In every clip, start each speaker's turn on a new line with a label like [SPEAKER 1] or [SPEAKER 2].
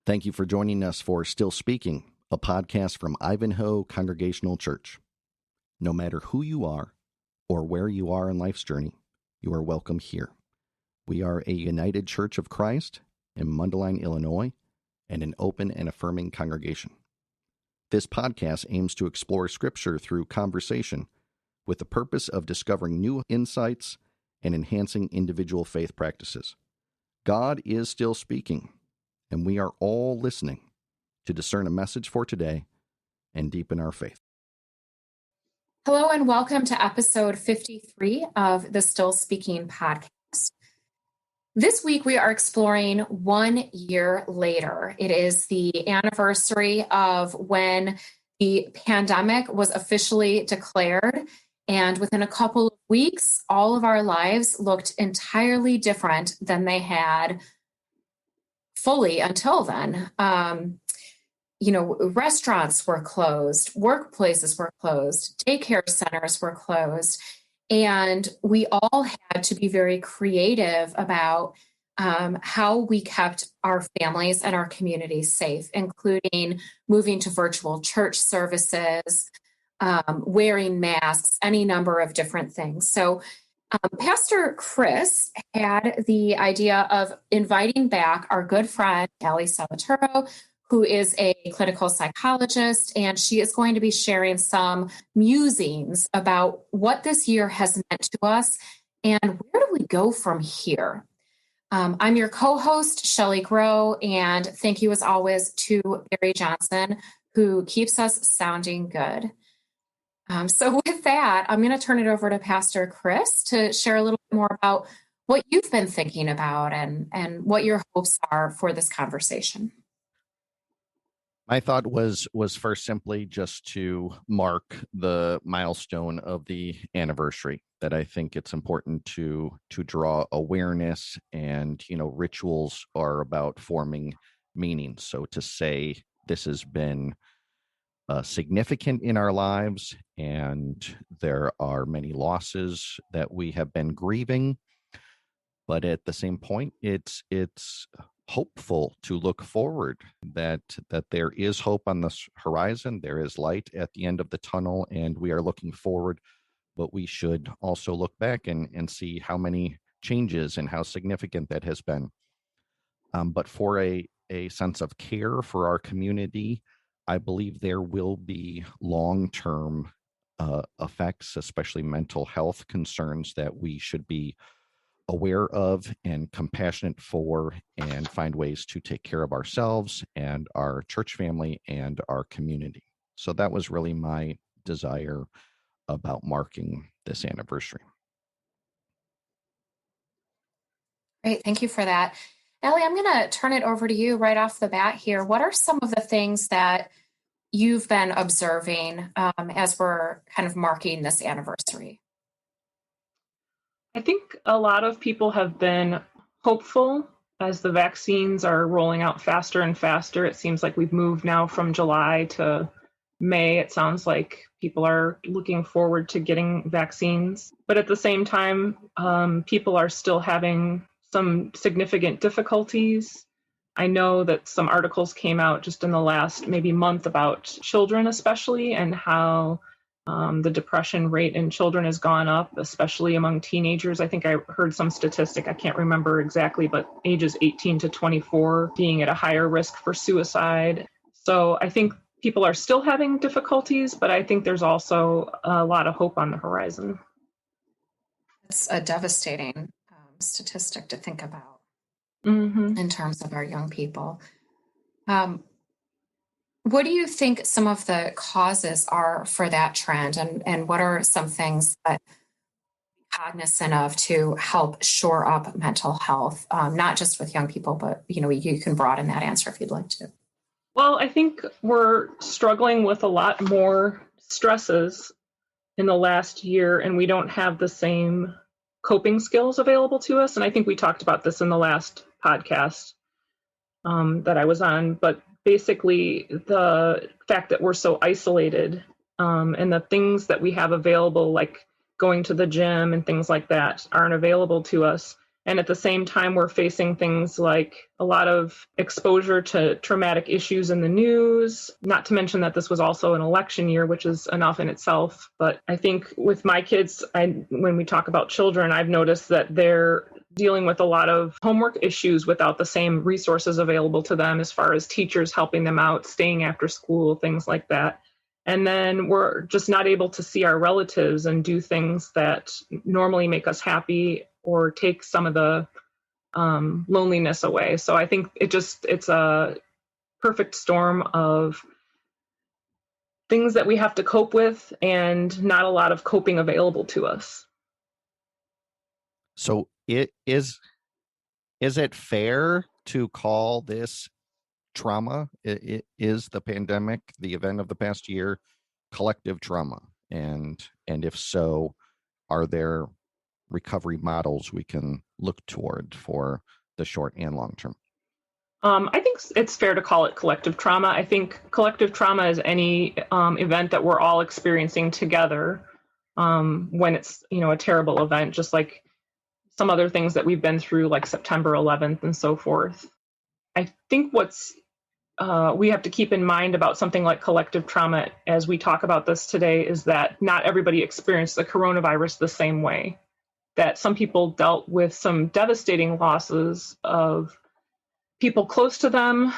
[SPEAKER 1] Thank you for joining us for Still Speaking, a podcast from Ivanhoe Congregational Church. No matter who you are or where you are in life's journey, you are welcome here. We are a united Church of Christ in Mundelein, Illinois, and an open and affirming congregation. This podcast aims to explore Scripture through conversation with the purpose of discovering new insights and enhancing individual faith practices. God is still speaking, and we are all listening to discern a message for today and deepen our faith.
[SPEAKER 2] Hello and welcome to episode 53 of the Still Speaking podcast. This week we are exploring 1 year later. It is the anniversary of when the pandemic was officially declared, and within a couple of weeks, all of our lives looked entirely different than they had fully until then. Restaurants were closed, workplaces were closed, daycare centers were closed, and we all had to be very creative about how we kept our families and our communities safe, including moving to virtual church services, wearing masks, any number of different things. So Pastor Kris had the idea of inviting back our good friend, Allison Salituro, who is a clinical psychologist, and she is going to be sharing some musings about what this year has meant to us and where do we go from here. I'm your co-host, Shelley Groh, and thank you as always to Barry Johnson, who keeps us sounding good. So with that, I'm going to turn it over to Pastor Kris to share a little bit more about what you've been thinking about and what your hopes are for this conversation.
[SPEAKER 1] My thought was first simply just to mark the milestone of the anniversary, that I think it's important to draw awareness, and, rituals are about forming meaning. So to say this has been significant in our lives, and there are many losses that we have been grieving, but at the same point, it's hopeful to look forward, that there is hope on this horizon, there is light at the end of the tunnel, and we are looking forward, but we should also look back and see how many changes and how significant that has been. But for a sense of care for our community, I believe there will be long-term effects, especially mental health concerns, that we should be aware of and compassionate for, and find ways to take care of ourselves and our church family and our community. So that was really my desire about marking this anniversary.
[SPEAKER 2] Great, thank you for that. Ellie, I'm going to turn it over to you right off the bat here. What are some of the things that you've been observing as we're kind of marking this anniversary?
[SPEAKER 3] I think a lot of people have been hopeful as the vaccines are rolling out faster and faster. It seems like we've moved now from July to May. It sounds like people are looking forward to getting vaccines. But at the same time, people are still having some significant difficulties. I know that some articles came out just in the last maybe month about children especially, and how the depression rate in children has gone up, especially among teenagers. I think I heard some statistic, I can't remember exactly, but ages 18 to 24 being at a higher risk for suicide. So I think people are still having difficulties, but I think there's also a lot of hope on the horizon.
[SPEAKER 2] It's a devastating statistic to think about in terms of our young people. What do you think some of the causes are for that trend, and what are some things that we're cognizant of to help shore up mental health, not just with young people, but you can broaden that answer if you'd like to.
[SPEAKER 3] Well, I think we're struggling with a lot more stresses in the last year, and we don't have the same coping skills available to us. And I think we talked about this in the last podcast that I was on, but basically the fact that we're so isolated, and the things that we have available, like going to the gym and things like that, aren't available to us. And at the same time, we're facing things like a lot of exposure to traumatic issues in the news, not to mention that this was also an election year, which is enough in itself. But I think with my kids, when we talk about children, I've noticed that they're dealing with a lot of homework issues without the same resources available to them as far as teachers helping them out, staying after school, things like that. And then we're just not able to see our relatives and do things that normally make us happy or take some of the loneliness away. So I think it's a perfect storm of things that we have to cope with and not a lot of coping available to us.
[SPEAKER 1] So is it fair to call this trauma? It is the pandemic, the event of the past year, collective trauma? And if so, are there recovery models we can look toward for the short and long term?
[SPEAKER 3] I think it's fair to call it collective trauma. I think collective trauma is any event that we're all experiencing together when it's, a terrible event, just like some other things that we've been through, like September 11th and so forth. I think we have to keep in mind about something like collective trauma as we talk about this today is that not everybody experienced the coronavirus the same way. That some people dealt with some devastating losses of people close to them.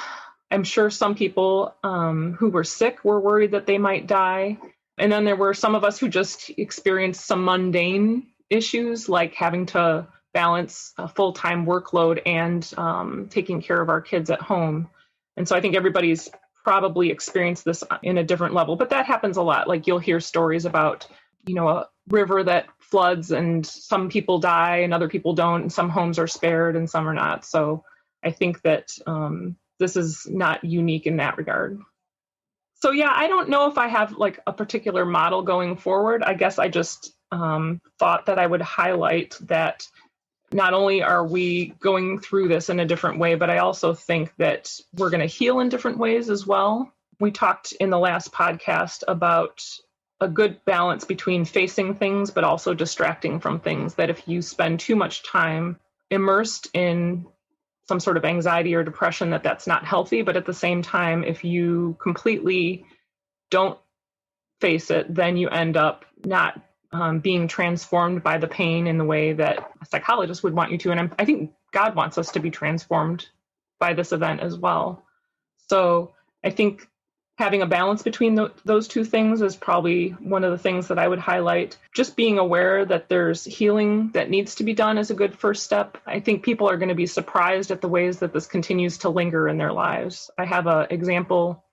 [SPEAKER 3] I'm sure some people who were sick were worried that they might die. And then there were some of us who just experienced some mundane issues, like having to balance a full-time workload and taking care of our kids at home. And so I think everybody's probably experienced this in a different level, but that happens a lot. Like you'll hear stories about, a river that floods and some people die and other people don't, and some homes are spared and some are not. So I think that this is not unique in that regard. So yeah, I don't know if I have like a particular model going forward. I guess I just thought that I would highlight that not only are we going through this in a different way, but I also think that we're going to heal in different ways as well. We talked in the last podcast about a good balance between facing things, but also distracting from things, that if you spend too much time immersed in some sort of anxiety or depression, that's not healthy. But at the same time, if you completely don't face it, then you end up not being transformed by the pain in the way that a psychologist would want you to. And I think God wants us to be transformed by this event as well. So I think having a balance between those two things is probably one of the things that I would highlight. Just being aware that there's healing that needs to be done is a good first step. I think people are going to be surprised at the ways that this continues to linger in their lives. I have an example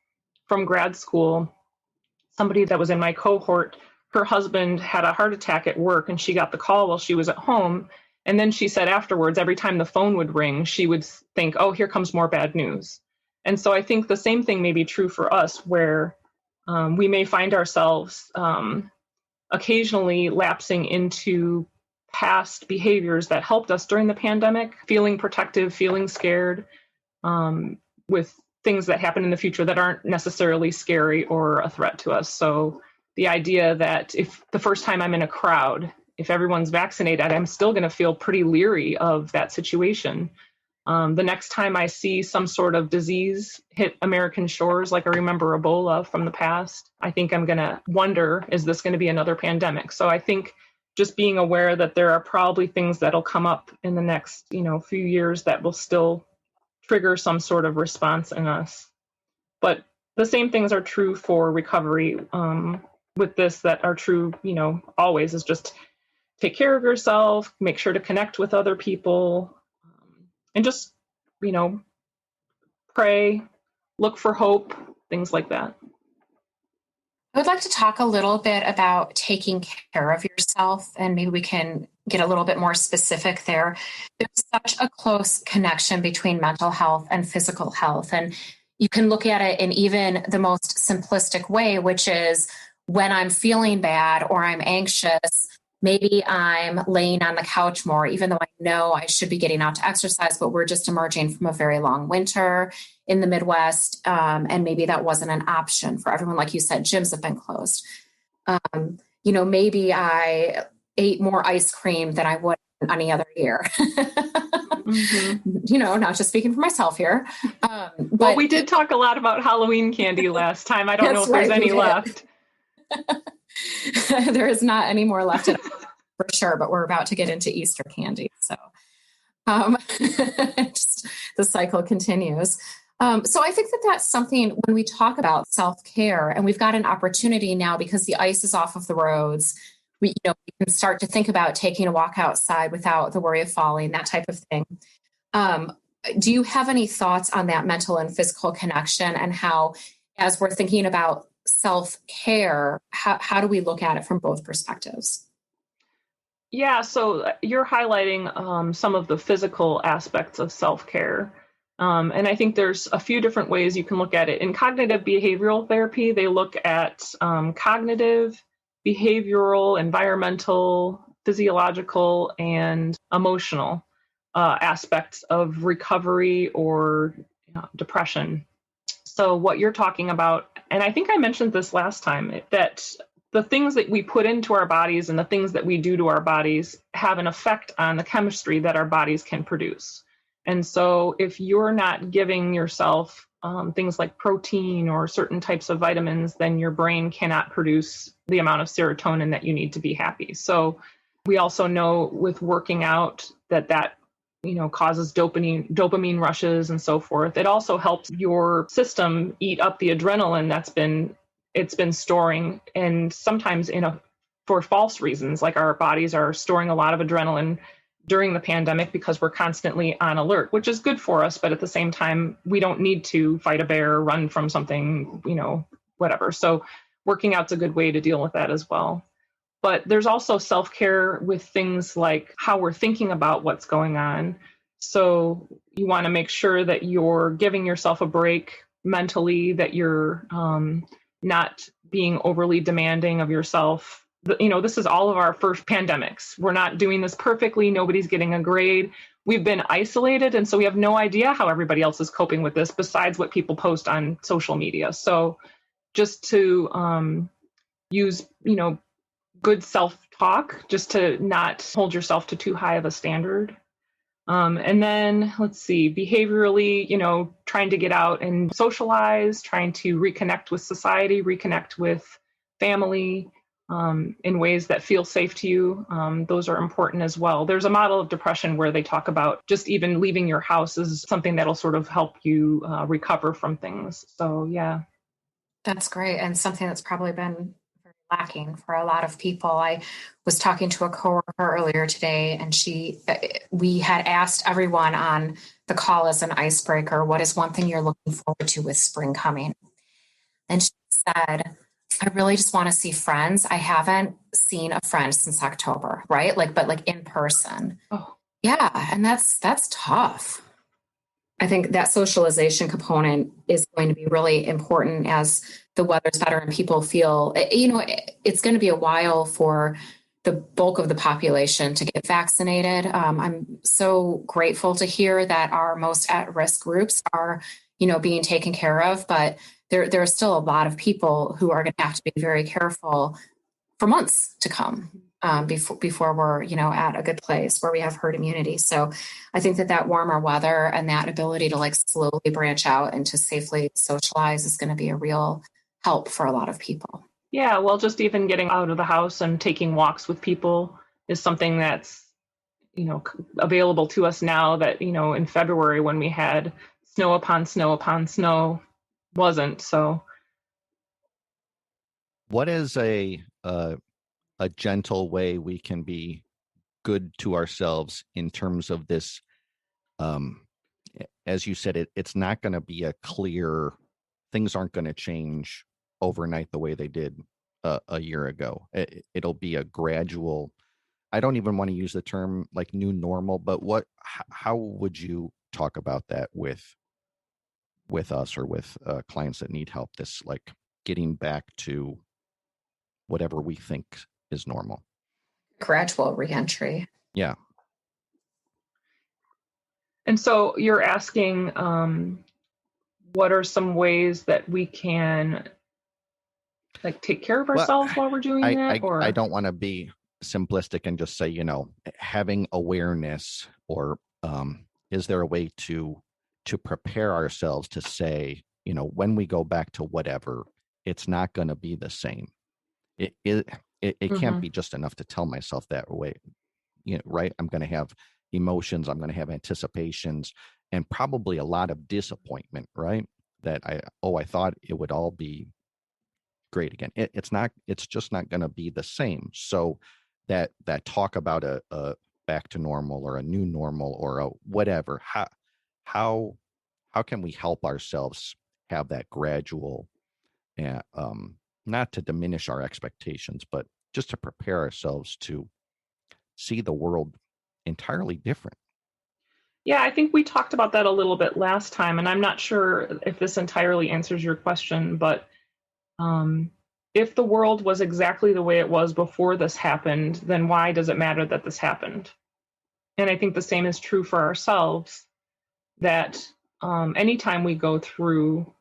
[SPEAKER 3] from grad school. Somebody that was in my cohort, her husband had a heart attack at work and she got the call while she was at home. And then she said afterwards, every time the phone would ring, she would think, oh, here comes more bad news. And so I think the same thing may be true for us, where we may find ourselves occasionally lapsing into past behaviors that helped us during the pandemic, feeling protective, feeling scared, with things that happen in the future that aren't necessarily scary or a threat to us. So the idea that if the first time I'm in a crowd, if everyone's vaccinated, I'm still going to feel pretty leery of that situation. The next time I see some sort of disease hit American shores, like I remember Ebola from the past, I think I'm going to wonder, is this going to be another pandemic? So I think just being aware that there are probably things that'll come up in the next, few years that will still trigger some sort of response in us. But the same things are true for recovery with this that are true, always, is just take care of yourself, make sure to connect with other people, and just, pray, look for hope, things like that.
[SPEAKER 2] I would like to talk a little bit about taking care of yourself, and maybe we can get a little bit more specific there. There's such a close connection between mental health and physical health, and you can look at it in even the most simplistic way, which is when I'm feeling bad or I'm anxious, maybe I'm laying on the couch more, even though I know I should be getting out to exercise, but we're just emerging from a very long winter in the Midwest. And maybe that wasn't an option for everyone. Like you said, gyms have been closed. Maybe I ate more ice cream than I would any other year.
[SPEAKER 3] Mm-hmm.
[SPEAKER 2] Not just speaking for myself here.
[SPEAKER 3] Well, we did talk a lot about Halloween candy last time. I don't know if there's any left.
[SPEAKER 2] There is not any more left for sure, but we're about to get into Easter candy. So just the cycle continues. So I think that that's something when we talk about self-care, and we've got an opportunity now because the ice is off of the roads, we can start to think about taking a walk outside without the worry of falling, that type of thing. Do you have any thoughts on that mental and physical connection, and how, as we're thinking about self-care, how do we look at it from both perspectives?
[SPEAKER 3] Yeah, so you're highlighting some of the physical aspects of self-care. And I think there's a few different ways you can look at it. In cognitive behavioral therapy, they look at cognitive, behavioral, environmental, physiological, and emotional aspects of recovery or depression. So what you're talking about, and I think I mentioned this last time, that the things that we put into our bodies and the things that we do to our bodies have an effect on the chemistry that our bodies can produce. And so if you're not giving yourself things like protein or certain types of vitamins, then your brain cannot produce the amount of serotonin that you need to be happy. So we also know with working out that causes dopamine rushes and so forth. It also helps your system eat up the adrenaline it's been storing, and sometimes for false reasons, like our bodies are storing a lot of adrenaline during the pandemic because we're constantly on alert, which is good for us. But at the same time, we don't need to fight a bear, run from something, whatever. So working out's a good way to deal with that as well. But there's also self-care with things like how we're thinking about what's going on. So you want to make sure that you're giving yourself a break mentally, that you're not being overly demanding of yourself. This is all of our first pandemics. We're not doing this perfectly. Nobody's getting a grade. We've been isolated, and so we have no idea how everybody else is coping with this besides what people post on social media. So just to use, good self-talk, just to not hold yourself to too high of a standard. And then let's see, behaviorally, trying to get out and socialize, trying to reconnect with society, reconnect with family in ways that feel safe to you. Those are important as well. There's a model of depression where they talk about just even leaving your house is something that'll sort of help you recover from things. So, yeah.
[SPEAKER 2] That's great. And something that's probably been very lacking for a lot of people. I was talking to a coworker earlier today, and we had asked everyone on the call as an icebreaker, what is one thing you're looking forward to with spring coming? And she said, I really just want to see friends. I haven't seen a friend since October, right? But in person.
[SPEAKER 3] Oh,
[SPEAKER 2] yeah. And that's tough. I think that socialization component is going to be really important as the weather's better and people feel, it's going to be a while for the bulk of the population to get vaccinated. I'm so grateful to hear that our most at-risk groups are, being taken care of, but there are still a lot of people who are going to have to be very careful for months to come. Before we're, at a good place where we have herd immunity. So I think that warmer weather and that ability to slowly branch out and to safely socialize is going to be a real help for a lot of people.
[SPEAKER 3] Yeah, well, just even getting out of the house and taking walks with people is something that's, available to us now that, in February when we had snow upon snow upon snow wasn't. So
[SPEAKER 1] what is a gentle way we can be good to ourselves in terms of this? As you said, it's not going to be a clear, things aren't going to change overnight the way they did a year ago. It'll be a gradual, I don't even want to use the term like new normal, but how would you talk about that with us or with clients that need help, this like getting back to whatever we think is normal?
[SPEAKER 2] Gradual reentry.
[SPEAKER 1] Yeah.
[SPEAKER 3] And so you're asking, what are some ways that we can take care of ourselves while we're doing that? Or
[SPEAKER 1] I don't want to be simplistic and just say, having awareness, or is there a way to prepare ourselves to say, when we go back to whatever, it's not going to be the same. It can't be just enough to tell myself that way, right? I'm going to have emotions, I'm going to have anticipations, and probably a lot of disappointment, right? That I thought it would all be great again. It's just not going to be the same. So that talk about a back to normal or a new normal or a whatever, how can we help ourselves have that gradual, not to diminish our expectations, but just to prepare ourselves to see the world entirely different?
[SPEAKER 3] Yeah, I think we talked about that a little bit last time, and I'm not sure if this entirely answers your question, but if the world was exactly the way it was before this happened, then why does it matter that this happened? And I think the same is true for ourselves, that anytime we go through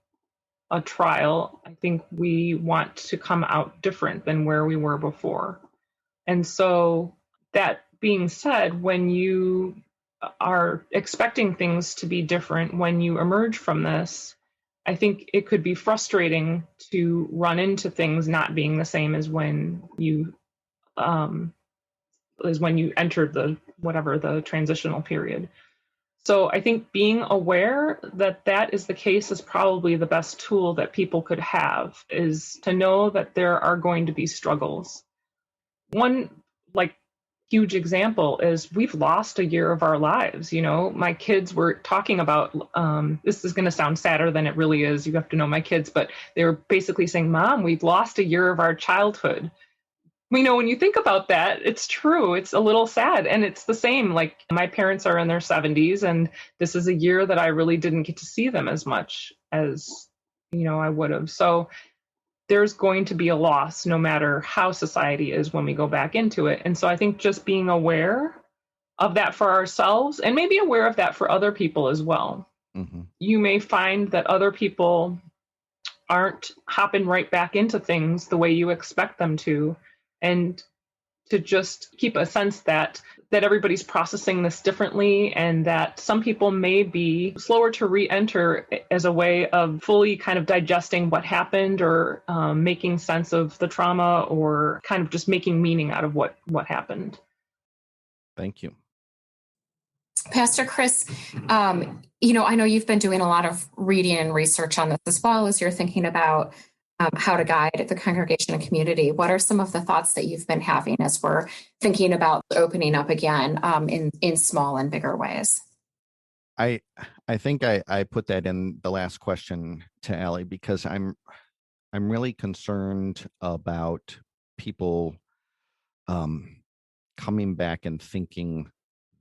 [SPEAKER 3] a trial, I think we want to come out different than where we were before. And so, that being said, when you are expecting things to be different when you emerge from this, I think it could be frustrating to run into things not being the same as when you entered the transitional period. So I think being aware that that is the case is probably the best tool that people could have, is to know that there are going to be struggles. One huge example is we've lost a year of our lives. My kids were talking about, this is going to sound sadder than it really is. You have to know my kids, but they were basically saying, Mom, we've lost a year of our childhood. When you think about that, it's true. It's a little sad. And it's the same. Like, my parents are in their 70s, and this is a year that I really didn't get to see them as much as, I would have. So there's going to be a loss no matter how society is when we go back into it. And so I think just being aware of that for ourselves, and maybe aware of that for other people as well. Mm-hmm. You may find that other people aren't hopping right back into things the way you expect them to, and to just keep a sense that everybody's processing this differently, and that some people may be slower to re-enter as a way of fully kind of digesting what happened, or making sense of the trauma, or kind of just making meaning out of what happened.
[SPEAKER 1] Thank you.
[SPEAKER 2] Pastor Kris, I know you've been doing a lot of reading and research on this as well as you're thinking about how to guide the congregation and community. What are some of the thoughts that you've been having as we're thinking about opening up again in small and bigger ways?
[SPEAKER 1] I think I put that in the last question to Allie, because I'm really concerned about people coming back and thinking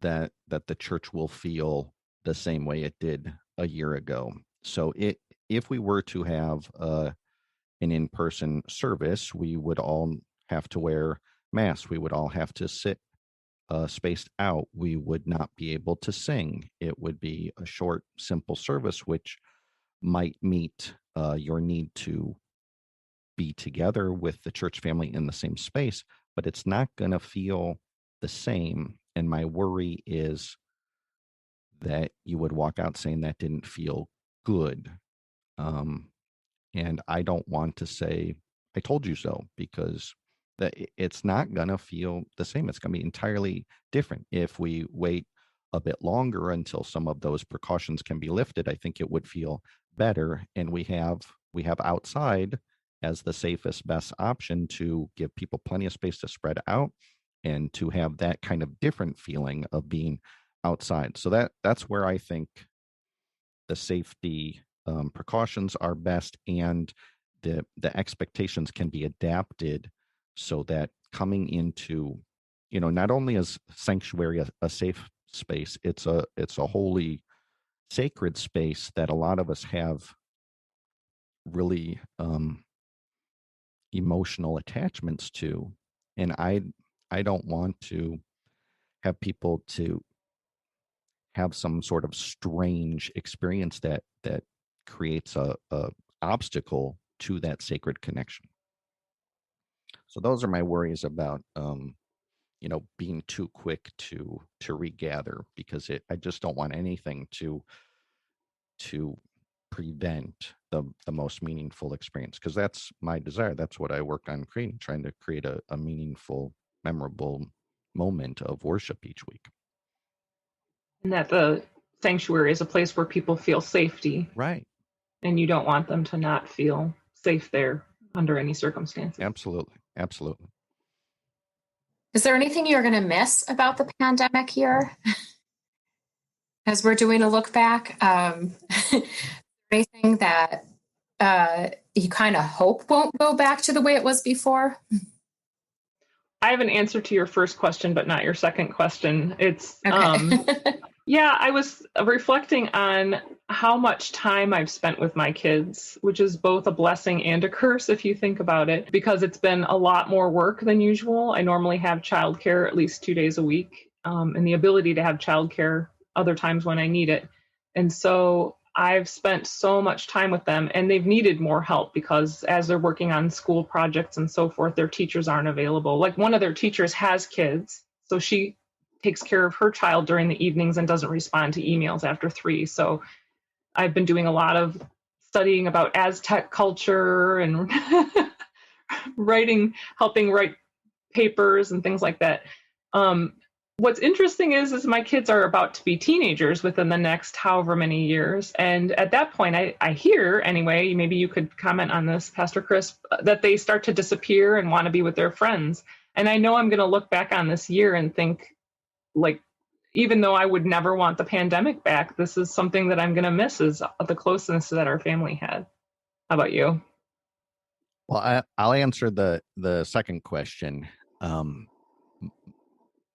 [SPEAKER 1] that the church will feel the same way it did a year ago. So if we were to have an in-person service, we would all have to wear masks. We would all have to sit spaced out. We would not be able to sing. It would be a short, simple service, which might meet your need to be together with the church family in the same space, but it's not going to feel the same. And my worry is that you would walk out saying that didn't feel good. And I don't want to say, I told you so, because it's not going to feel the same. It's going to be entirely different. If we wait a bit longer until some of those precautions can be lifted, I think it would feel better. And we have outside as the safest, best option to give people plenty of space to spread out and to have that kind of different feeling of being outside. So that's where I think the safety precautions are best, and the expectations can be adapted so that coming into, not only is sanctuary a safe space, it's a holy, sacred space that a lot of us have really emotional attachments to, and I don't want to have people to have some sort of strange experience that creates a obstacle to that sacred connection. So those are my worries about being too quick to regather, because I just don't want anything to prevent the most meaningful experience, because that's my desire. That's what I work on creating, trying to create a meaningful, memorable moment of worship each week.
[SPEAKER 3] And that the sanctuary is a place where people feel safety.
[SPEAKER 1] Right.
[SPEAKER 3] And you don't want them to not feel safe there under any circumstances.
[SPEAKER 1] Absolutely. Absolutely.
[SPEAKER 2] Is there anything you're going to miss about the pandemic year as we're doing a look back? Anything that you kind of hope won't go back to the way it was before?
[SPEAKER 3] I have an answer to your first question, but not your second question. It's
[SPEAKER 2] okay.
[SPEAKER 3] Yeah, I was reflecting on how much time I've spent with my kids, which is both a blessing and a curse if you think about it, because it's been a lot more work than usual. I normally have childcare at least 2 days a week, and the ability to have childcare other times when I need it. And so I've spent so much time with them, and they've needed more help because as they're working on school projects and so forth, their teachers aren't available. Like one of their teachers has kids, so she takes care of her child during the evenings and doesn't respond to emails after 3. So I've been doing a lot of studying about Aztec culture and helping write papers and things like that. What's interesting is my kids are about to be teenagers within the next however many years. And at that point, I hear anyway, maybe you could comment on this, Pastor Kris, that they start to disappear and want to be with their friends. And I know I'm going to look back on this year and think, like, even though I would never want the pandemic back, this is something that I'm going to miss, is the closeness that our family had. How about you?
[SPEAKER 1] Well, I'll answer the second question.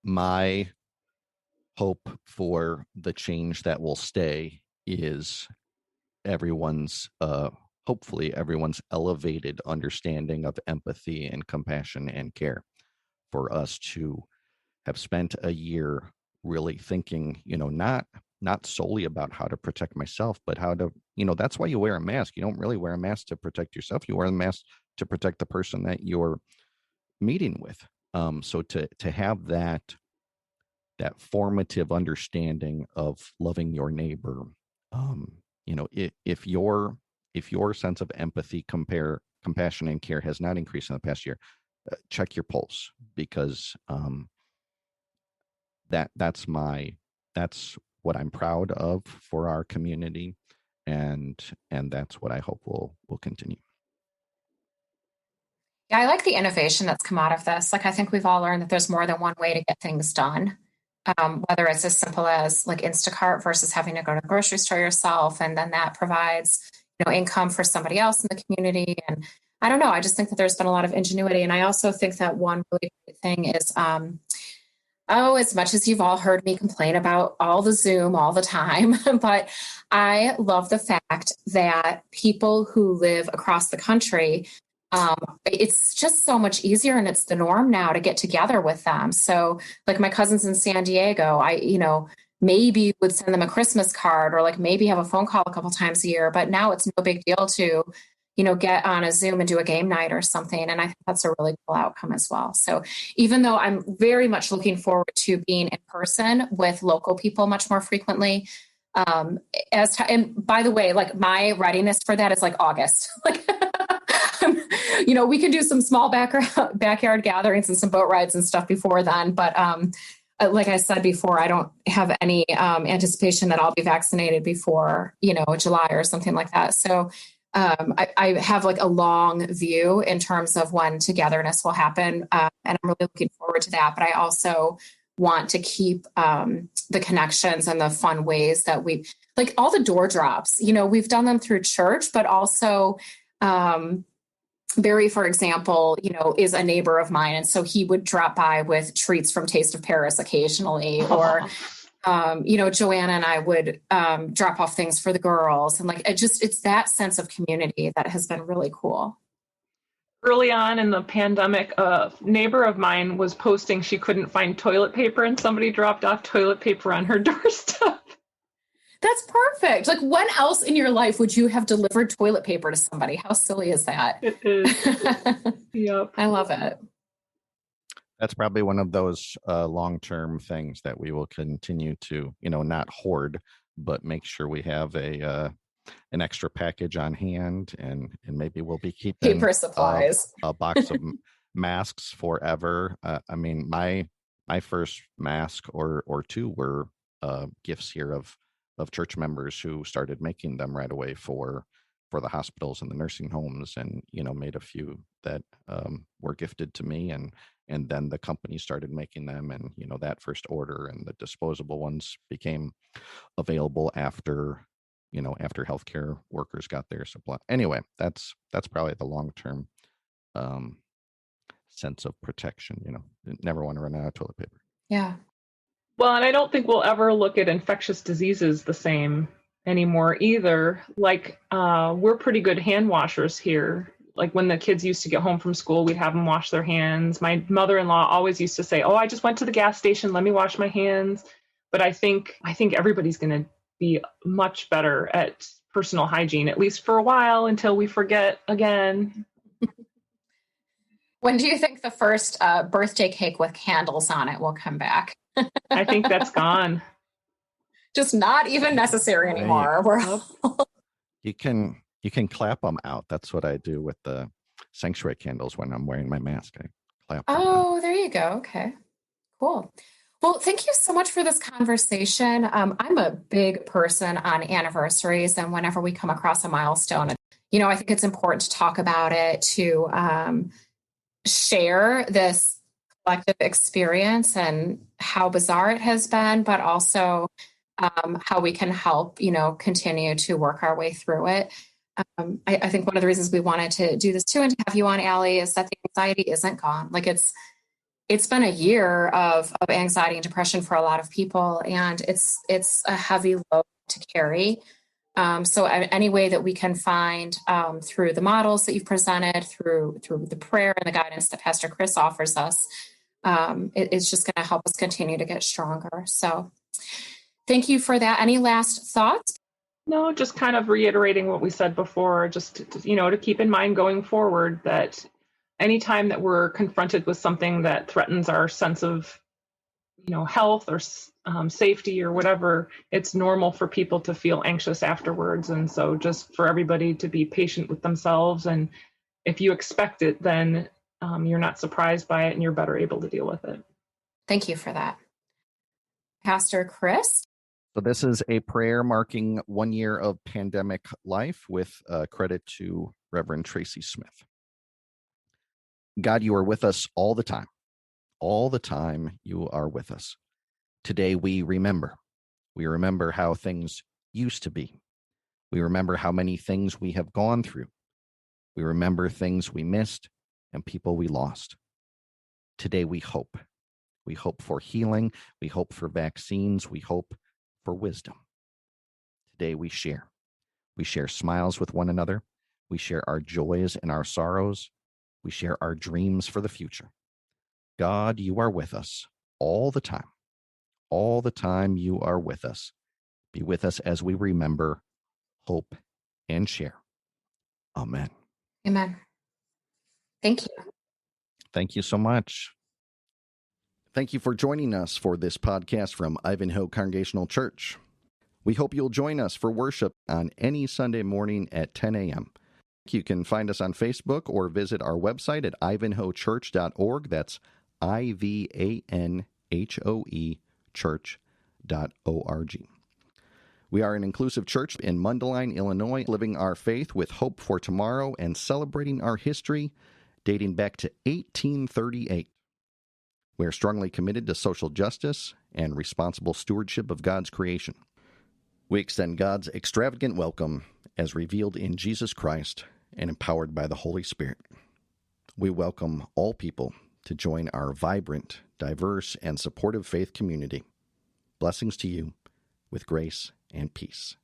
[SPEAKER 1] My hope for the change that will stay is hopefully everyone's elevated understanding of empathy and compassion and care, for us to have spent a year really thinking, not solely about how to protect myself, but how to, that's why you wear a mask. You don't really wear a mask to protect yourself. You wear a mask to protect the person that you're meeting with. So to have that formative understanding of loving your neighbor, if your sense of empathy, compassion, and care has not increased in the past year, check your pulse, because that's what I'm proud of for our community, and that's what I hope will continue.
[SPEAKER 2] Yeah, I like the innovation that's come out of this. Like, I think we've all learned that there's more than one way to get things done. Whether it's as simple as like Instacart versus having to go to the grocery store yourself, and then that provides, income for somebody else in the community. And I don't know, I just think that there's been a lot of ingenuity. And I also think that one really great thing is, as much as you've all heard me complain about all the Zoom all the time, but I love the fact that people who live across the country, it's just so much easier, and it's the norm now to get together with them. So like my cousins in San Diego, I maybe would send them a Christmas card, or like maybe have a phone call a couple times a year, but now it's no big deal to, get on a Zoom and do a game night or something. And I think that's a really cool outcome as well. So even though I'm very much looking forward to being in person with local people much more frequently, and by the way, like my readiness for that is like August, like, we can do some small backyard gatherings and some boat rides and stuff before then. But like I said before, I don't have any anticipation that I'll be vaccinated before, July or something like that. So I have like a long view in terms of when togetherness will happen. And I'm really looking forward to that. But I also want to keep the connections and the fun ways that like all the door drops, we've done them through church, but also Barry, for example, is a neighbor of mine. And so he would drop by with treats from Taste of Paris occasionally, or, Joanna and I would drop off things for the girls. And like, it's that sense of community that has been really cool.
[SPEAKER 3] Early on in the pandemic, a neighbor of mine was posting she couldn't find toilet paper, and somebody dropped off toilet paper on her doorstep.
[SPEAKER 2] That's perfect. Like, when else in your life would you have delivered toilet paper to somebody? How silly is that?
[SPEAKER 3] It is. Yep.
[SPEAKER 2] I love it.
[SPEAKER 1] That's probably one of those long-term things that we will continue to, not hoard, but make sure we have an extra package on hand, and maybe we'll be keeping
[SPEAKER 2] Paper supplies.
[SPEAKER 1] a box of masks forever. I mean, my first mask or two were gifts here of church members who started making them right away for the hospitals and the nursing homes, and made a few that were gifted to me, and then the company started making them, and that first order and the disposable ones became available after after healthcare workers got their supply. Anyway, that's probably the long-term sense of protection. Never want to run out of toilet paper.
[SPEAKER 2] Yeah.
[SPEAKER 3] Well, and I don't think we'll ever look at infectious diseases the same anymore either. Like, we're pretty good hand washers here. Like when the kids used to get home from school, we'd have them wash their hands. My mother-in-law always used to say, "Oh, I just went to the gas station. Let me wash my hands." But I think everybody's going to be much better at personal hygiene, at least for a while, until we forget again.
[SPEAKER 2] When do you think the first birthday cake with candles on it will come back?
[SPEAKER 3] I think that's gone.
[SPEAKER 2] Just not even necessary anymore.
[SPEAKER 1] You can clap them out. That's what I do with the sanctuary candles when I'm wearing my mask. I clap them out.
[SPEAKER 2] There you go. Okay, cool. Well, thank you so much for this conversation. I'm a big person on anniversaries, and whenever we come across a milestone, I think it's important to talk about it, to share this collective experience and how bizarre it has been, but also how we can help, continue to work our way through it. I think one of the reasons we wanted to do this too and to have you on, Allie, is that the anxiety isn't gone. Like it's been a year of anxiety and depression for a lot of people, and it's a heavy load to carry. So any way that we can find through the models that you've presented, through the prayer and the guidance that Pastor Kris offers us, it's just going to help us continue to get stronger. So thank you for that. Any last thoughts?
[SPEAKER 3] No, just kind of reiterating what we said before, just to keep in mind going forward that anytime that we're confronted with something that threatens our sense of health or safety or whatever, it's normal for people to feel anxious afterwards. And so just for everybody to be patient with themselves, and if you expect it, then you're not surprised by it and you're better able to deal with it.
[SPEAKER 2] Thank you for that. Pastor Kris?
[SPEAKER 1] So this is a prayer marking 1 year of pandemic life with credit to Reverend Tracy Smith. God, you are with us all the time. All the time you are with us. Today we remember. We remember how things used to be. We remember how many things we have gone through. We remember things we missed and people we lost. Today we hope. We hope for healing. We hope for vaccines. We hope for wisdom. Today we share. We share smiles with one another. We share our joys and our sorrows. We share our dreams for the future. God, you are with us all the time. All the time you are with us. Be with us as we remember, hope, and share. Amen.
[SPEAKER 2] Amen. Thank you.
[SPEAKER 1] Thank you so much. Thank you for joining us for this podcast from Ivanhoe Congregational Church. We hope you'll join us for worship on any Sunday morning at 10 a.m. You can find us on Facebook or visit our website at ivanhoechurch.org. That's IVANHOE church.org. We are an inclusive church in Mundelein, Illinois, living our faith with hope for tomorrow and celebrating our history dating back to 1838. We are strongly committed to social justice and responsible stewardship of God's creation. We extend God's extravagant welcome as revealed in Jesus Christ and empowered by the Holy Spirit. We welcome all people to join our vibrant, diverse, and supportive faith community. Blessings to you with grace and peace.